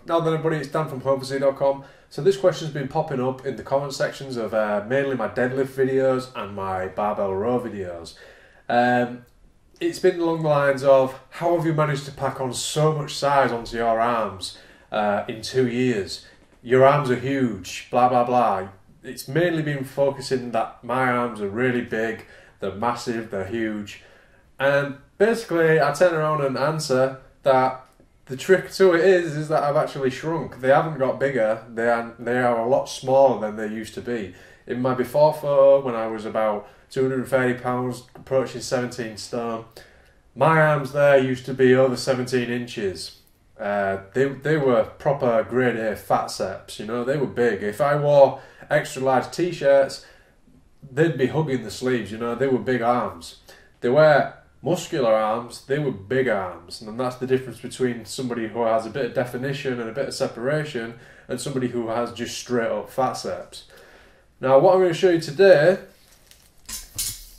Now then everybody, it's Dan from fascinate.com. So this question's been popping up in the comment sections of mainly my deadlift videos and my barbell row videos. It's been along the lines of, how have you managed to pack on so much size onto your arms in 2 years? Your arms are huge, blah blah blah. It's mainly been focusing that my arms are really big, they're massive, they're huge. And basically I turn around and answer that the trick to it is that I've actually shrunk. They haven't got bigger, they are a lot smaller than they used to be. In my before photo, when I was about 230 pounds, approaching 17 stone, my arms there used to be over 17 inches. They were proper grade A Fatceps, you know, they were big. If I wore extra large t-shirts, they'd be hugging the sleeves, you know, they were big arms. They were muscular arms, they were big arms, and that's the difference between somebody who has a bit of definition and a bit of separation and somebody who has just straight up Fatceps. Now what I'm going to show you today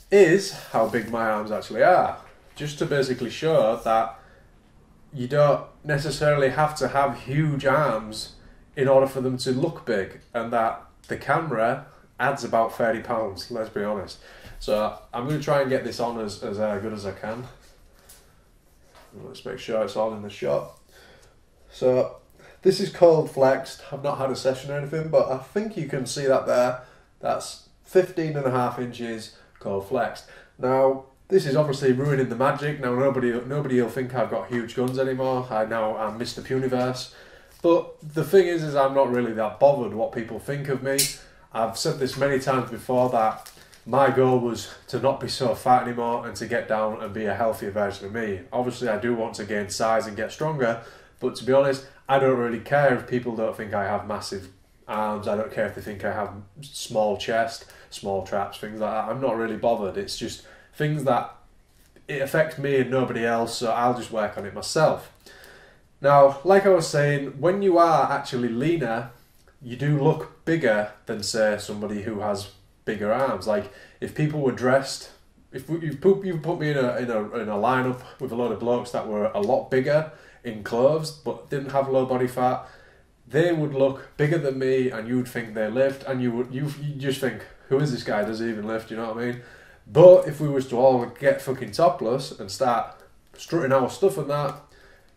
is how big my arms actually are, just to basically show that you don't necessarily have to have huge arms in order for them to look big, and that the camera adds about 30 pounds, let's be honest. So I'm going to try and get this on as good as I can. Let's make sure it's all in the shot. So this is called flexed. I've not had a session or anything, but I think you can see that there. That's 15.5 inches called flexed. Now this is obviously ruining the magic. Now nobody will think I've got huge guns anymore. I'm Mr. Puniverse. But the thing is I'm not really that bothered what people think of me. I've said this many times before that my goal was to not be so fat anymore and to get down and be a healthier version of me. Obviously I do want to gain size and get stronger, but to be honest, I don't really care if people don't think I have massive arms. I don't care if they think I have small chest, small traps, things like that. I'm not really bothered. It's just things that it affects me and nobody else, so I'll just work on it myself. Now, like I was saying, when you are actually leaner, you do look bigger than, say, somebody who has bigger arms. Like if people were dressed, if you put me in a lineup with a load of blokes that were a lot bigger in clothes but didn't have low body fat, they would look bigger than me, and you would think they lift, and you just think, who is this guy? Does he even lift? You know what I mean? But if we was to all get fucking topless and start strutting our stuff and that,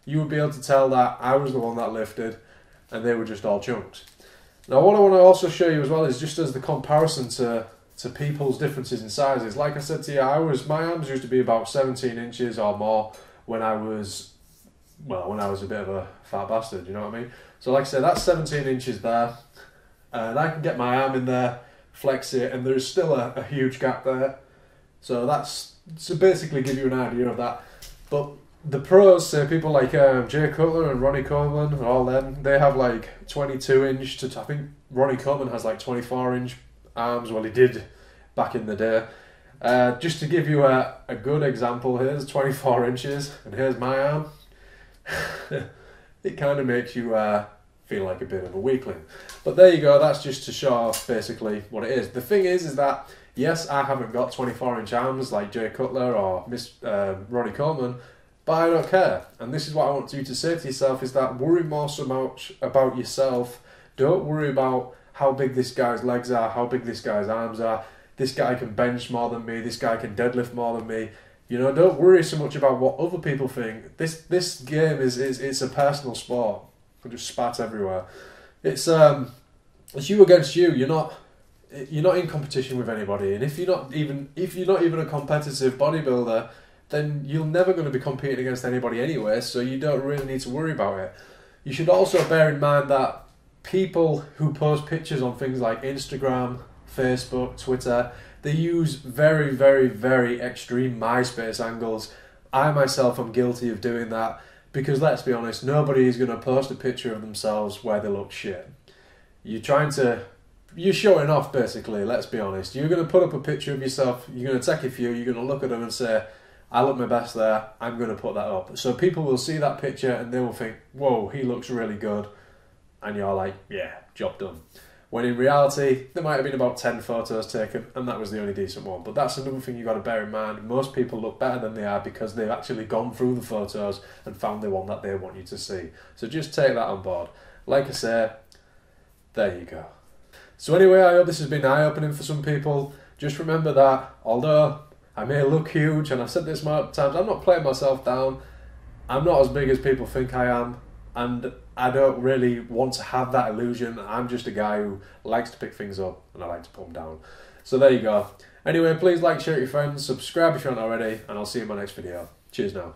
you would be able to tell that I was the one that lifted and they were just all chunks. Now what I want to also show you as well is just as the comparison to people's differences in sizes. Like I said to you, my arms used to be about 17 inches or more when I was a bit of a fat bastard, you know what I mean? So like I said, that's 17 inches there, and I can get my arm in there, flex it, and there's still a huge gap there. So that's to basically give you an idea of that. But the pros, say people like Jay Cutler and Ronnie Coleman and all them, they have like 22 inch to, I think Ronnie Coleman has like 24 inch arms, well he did back in the day. Just to give you a good example, here's 24 inches and here's my arm. It kind of makes you feel like a bit of a weakling. But there you go, that's just to show off basically what it is. The thing is that yes, I haven't got 24 inch arms like Jay Cutler or Ronnie Coleman, but I don't care. And this is what I want you to say to yourself, is that worry more so much about yourself. Don't worry about how big this guy's legs are, how big this guy's arms are. This guy can bench more than me, this guy can deadlift more than me. You know, don't worry so much about what other people think. This game it's a personal sport. You just spat everywhere. It's you against you. You're not in competition with anybody. And if you're not even a competitive bodybuilder, then you're never going to be competing against anybody anyway, so you don't really need to worry about it. You should also bear in mind that people who post pictures on things like Instagram, Facebook, Twitter, they use very, very, very extreme MySpace angles. I myself am guilty of doing that because, let's be honest, nobody is going to post a picture of themselves where they look shit. You're showing off basically, let's be honest. You're going to put up a picture of yourself, you're going to take a few, you're going to look at them and say, I look my best there, I'm going to put that up. So people will see that picture and they will think, whoa, he looks really good. And you're like, yeah, job done. when in reality there might have been about 10 photos taken and that was the only decent one. But that's another thing you've got to bear in mind. Most people look better than they are because they've actually gone through the photos and found the one that they want you to see. So just take that on board. Like I say, there you go. So anyway, I hope this has been eye-opening for some people. Just remember that although I may look huge, and I've said this multiple times, I'm not playing myself down. I'm not as big as people think I am, and I don't really want to have that illusion. I'm just a guy who likes to pick things up and I like to put them down. So there you go. Anyway, please like, share with your friends, subscribe if you haven't already, and I'll see you in my next video. Cheers now.